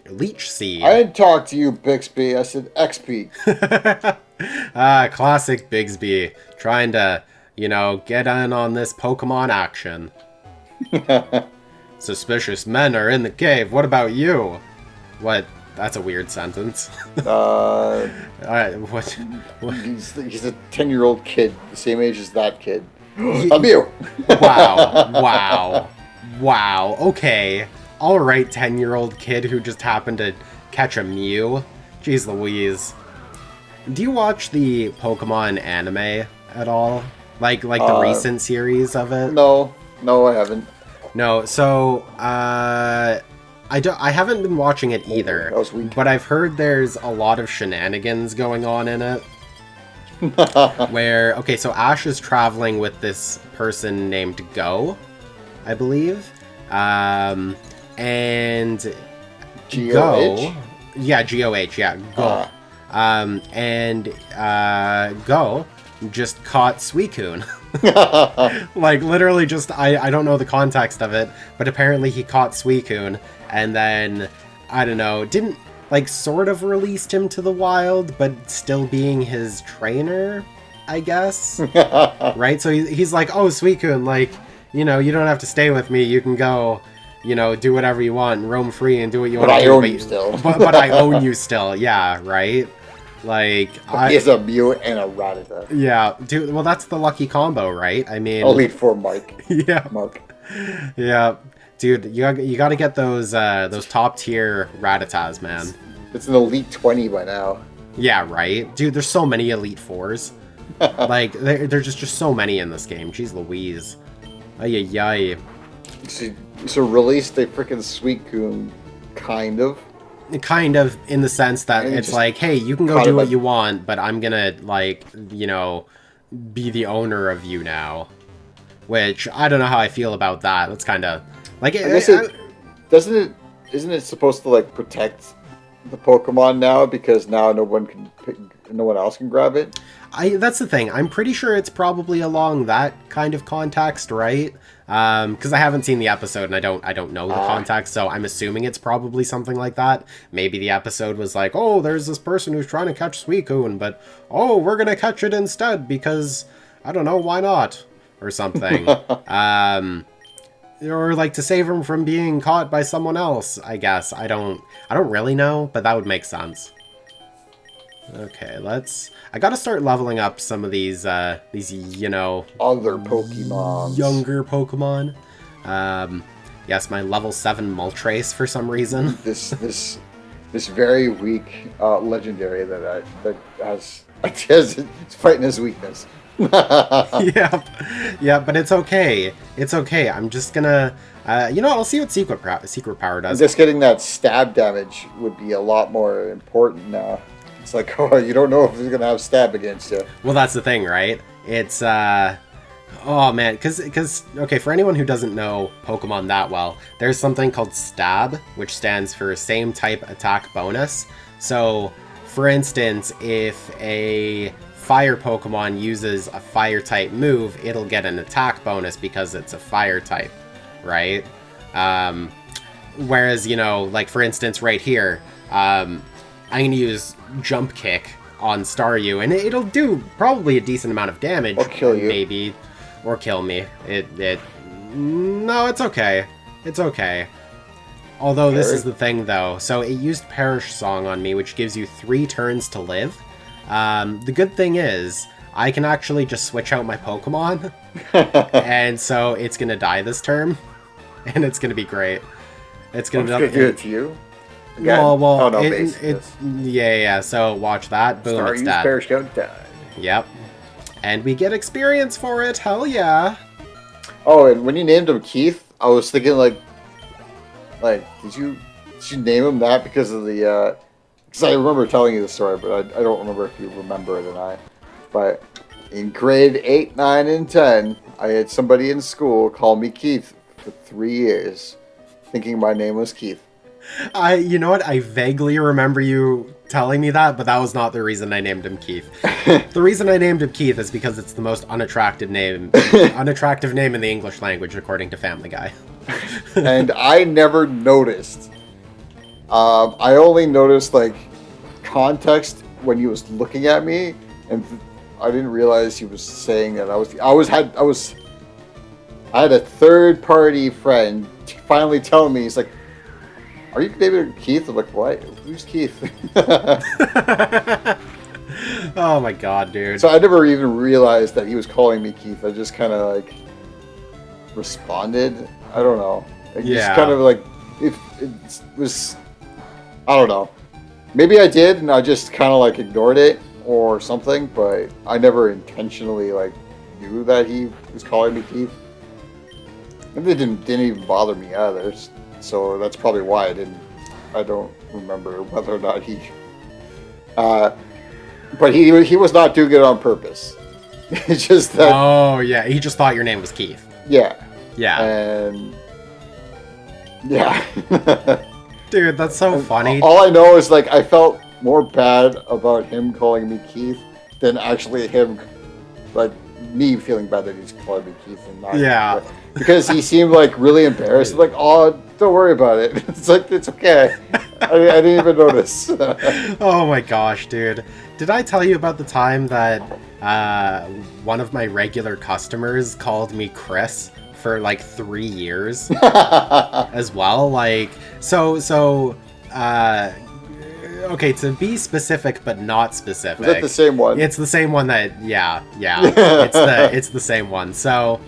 Seed. I didn't talk to you, Bixby. I said XP. Classic Bigsby. Trying to, get in on this Pokemon action. Suspicious men are in the cave. What about you? What? That's a weird sentence. What? He's a 10-year-old kid, the same age as that kid. I'm you. Wow. Okay. All right, 10-year-old kid who just happened to catch a Mew. Jeez Louise. Do you watch the Pokemon anime at all? Like the recent series of it? No, I haven't. No. So, I haven't been watching it either. That was weak. But I've heard there's a lot of shenanigans going on in it. Where, okay, so Ash is traveling with this person named Go, I believe. And G-O-H? G-O-H, yeah, Go. And Go just caught Suicune. Like, literally just, I don't know the context of it, but apparently he caught Suicune, and then, I don't know, didn't, like, sort of released him to the wild, but still being his trainer, I guess? Right? So he's like, oh, Suicune, like, you don't have to stay with me, you can go, do whatever you want, and roam free and do what you want to do. But I own you still. but I own you still, yeah, right? Like, he has a Mew and a Rattata. Yeah, dude, well, that's the lucky combo, right? I mean... Only for Mike. Yeah. Mark. Yeah. Dude, you gotta get those top-tier Rattatas, man. It's an Elite 20 by now. Yeah, right? Dude, there's so many Elite Fours. Like, there's just so many in this game. Jeez Louise. Ay-yi-yi. So released a freaking Suicune, kind of. Kind of, in the sense that And it's like, hey, you can go do what you want, but I'm gonna, like, be the owner of you now. Which, I don't know how I feel about that. That's kind of... Like, I guess isn't it supposed to, like, protect the Pokemon now, because now no one else can grab it? That's the thing. I'm pretty sure it's probably along that kind of context, right? Because I haven't seen the episode and I don't know the context, so I'm assuming it's probably something like that. Maybe the episode was like, oh, there's this person who's trying to catch Suicune, but oh, we're gonna catch it instead because I don't know, why not, or something. Or like to save him from being caught by someone else, I guess. I don't really know, but that would make sense. Okay, I gotta start leveling up some of these other Pokemon. Younger Pokemon. Yes, my level 7 Moltres for some reason. This very weak legendary that has it's fighting his weakness. Yeah, but it's okay. It's okay. I'm just gonna, I'll see what secret power does. Just getting that stab damage would be a lot more important now. It's like, oh, you don't know if he's gonna have stab against you. Well, that's the thing, right? It's, oh man, because, okay, for anyone who doesn't know Pokemon that well, there's something called Stab, which stands for Same Type Attack Bonus. So, for instance, if a fire Pokemon uses a fire type move, it'll get an attack bonus because it's a fire type, right? Whereas, like for instance right here, I'm going to use Jump Kick on Staryu, and it'll do probably a decent amount of damage. Or kill you. Maybe. Or kill me. No, it's okay. It's okay. Although this is the thing though, so it used Perish Song on me, which gives you 3 turns to live. The good thing is, I can actually just switch out my Pokemon, and so it's gonna die this turn, and it's gonna be great. It's gonna do it to you. Again? Well, oh, no, yeah. So watch that. Boom, it's dead. Perish don't die. Yep. And we get experience for it. Hell yeah. Oh, and when you named him Keith, I was thinking like, did you name him that because of the? Because I remember telling you the story, but I don't remember if you remember it or not. But in grade 8, 9, and 10, I had somebody in school call me Keith for 3 years. thinking my name was Keith. You know what? I vaguely remember you telling me that, but that was not the reason I named him Keith. The reason I named him Keith is because it's the most unattractive name in the English language, according to Family Guy. And I never noticed. I only noticed like context when he was looking at me, and I didn't realize he was saying that I had a third party friend finally telling me, he's like, "Are you David Keith?" I'm like, "What? Who's Keith?" Oh my god, dude. So I never even realized that he was calling me Keith. I just kind of like responded. I don't know. Just kind of like, it was, I don't know. Maybe I did, and I just kind of like ignored it or something, but I never intentionally like knew that he was calling me Keith. And it didn't even bother me either. So that's probably why I don't remember whether or not he, but he was not doing it on purpose. It's just that. Oh yeah, he just thought your name was Keith. Yeah. Yeah. And yeah. Dude, that's so funny. All I know is like I felt more bad about him calling me Keith than actually him, like me feeling bad that he's calling me Keith and not. Yeah. Because he seemed like really embarrassed. Like, oh, don't worry about it. It's like, it's okay. I didn't even notice. Oh my gosh, dude. Did I tell you about the time that one of my regular customers called me Chris for like 3 years as well? Like, okay, to be specific but not specific. Is that the same one? It's the same one that, yeah. It's the same one. So,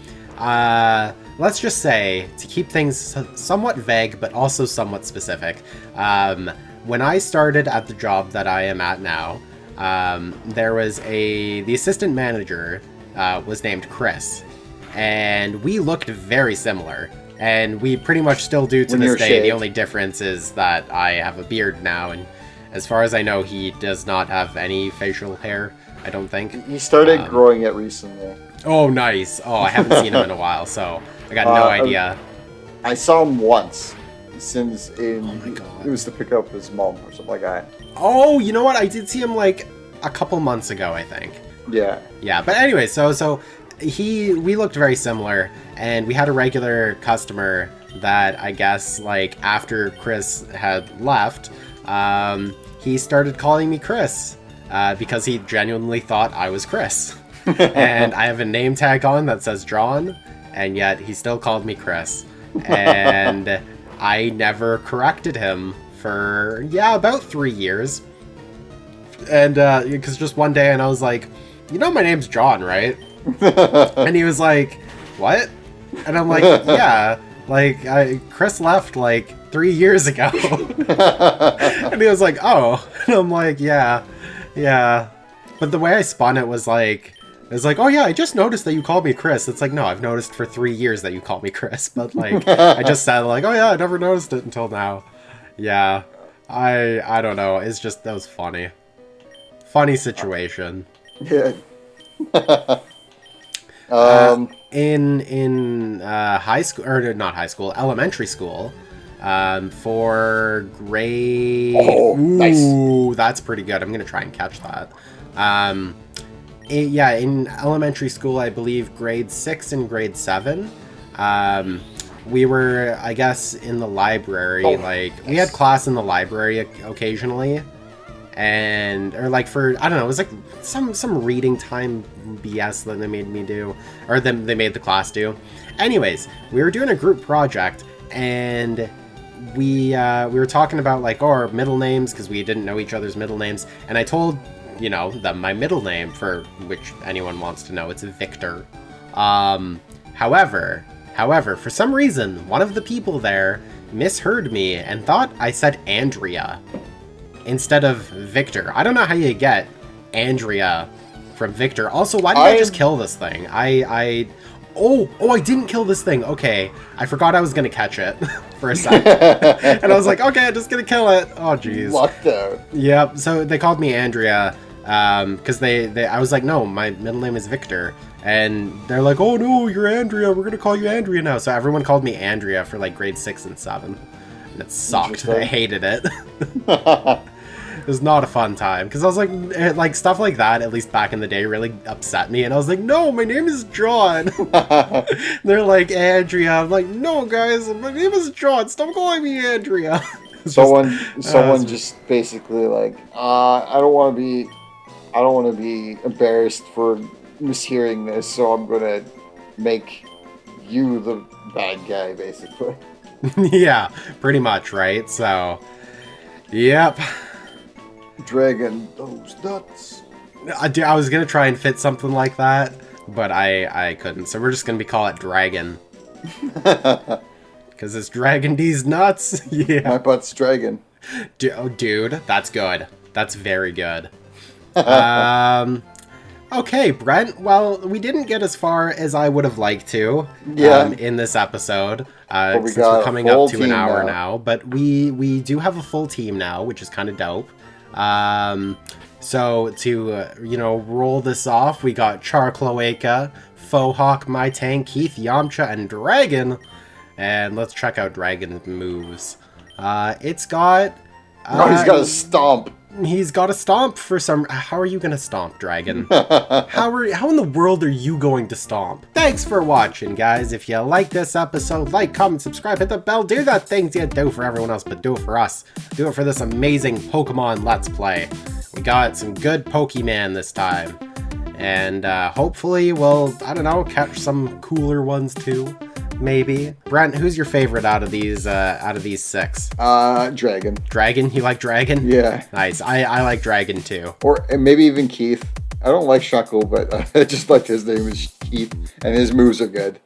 let's just say, to keep things somewhat vague but also somewhat specific, when I started at the job that I am at now, there was the assistant manager was named Chris, and we looked very similar, and we pretty much still do to this day. Shaved. The only difference is that I have a beard now, and as far as I know, he does not have any facial hair, I don't think. He started growing it recently. Oh, nice. Oh, I haven't seen him in a while, so I got no idea. I saw him once, since Oh my god. it was to pick up his mom or something like that. Oh, you know what? I did see him like a couple months ago, I think. Yeah. Yeah, but anyway, so we looked very similar, and we had a regular customer that I guess like after Chris had left, he started calling me Chris because he genuinely thought I was Chris. And I have a name tag on that says John, and yet he still called me Chris. And I never corrected him for, about 3 years. And because just one day, and I was like, you know my name's John, right? And he was like, what? And I'm like, yeah, like Chris left like 3 years ago. And he was like, oh. And I'm like, yeah. But the way I spun it was like, oh yeah, I just noticed that you called me Chris. It's like, no, I've noticed for 3 years that you call me Chris. But like, I just said like, oh yeah, I never noticed it until now. Yeah, I don't know. It's just, that was funny. Funny situation. Yeah. In high school, or not high school, elementary school, for grade... Oh, nice. Ooh, that's pretty good. I'm gonna try and catch that. In elementary school, I believe grade 6 and grade 7, we were, I guess, in the library, we had class in the library occasionally, or like for, I don't know, it was like some reading time BS that they made me do, or they made the class do. Anyways, we were doing a group project, and we were talking about like, our middle names, because we didn't know each other's middle names, and I told them my middle name, for which anyone wants to know, it's Victor. However, for some reason, one of the people there misheard me and thought I said Andrea instead of Victor. I don't know how you get Andrea from Victor. Also, why did I just kill this thing? I didn't kill this thing. Okay, I forgot I was gonna catch it for a second. And I was like, okay, I'm just gonna kill it. Oh, jeez. Locked out. Yep, so they called me Andrea, because I was like, no, my middle name is Victor. And they're like, oh no, you're Andrea, we're gonna call you Andrea now. So everyone called me Andrea for like grade 6 and 7. And it sucked. I hated it. It was not a fun time. Because I was like, stuff like that, at least back in the day, really upset me. And I was like, no, my name is John. They're like, Andrea. I'm like, no, guys, my name is John. Stop calling me Andrea. Someone just basically like, I don't want to be embarrassed for mishearing this, so I'm gonna make you the bad guy, basically. Yeah, pretty much, right? So, yep. Dragon those nuts. I was gonna try and fit something like that, but I couldn't. So we're just gonna call it Dragon. Because it's Dragon D's nuts. Yeah. My butt's Dragon. Dude, that's good. That's very good. Okay, Brent. Well, we didn't get as far as I would have liked to in this episode. Since we're coming up to an hour now. But we do have a full team now, which is kind of dope. So to, roll this off, we got Charcloaca, Fohawk, Mytang, Keith, Yamcha, and Dragon. And let's check out Dragon's moves. It's got... he's got a stomp. He's got a stomp for some... How are you going to stomp, Dragon? How in the world are you going to stomp? Thanks for watching, guys. If you like this episode, like, comment, subscribe, hit the bell. Do that things you do for everyone else, but do it for us. Do it for this amazing Pokemon Let's Play. We got some good Pokemon this time. And hopefully we'll, I don't know, catch some cooler ones too. Maybe. Brent, who's your favorite out of these 6? Dragon. Dragon? You like Dragon? Yeah. Nice. I like Dragon too. Or maybe even Keith. I don't like Shuckle, but I just like his name is Keith, and his moves are good.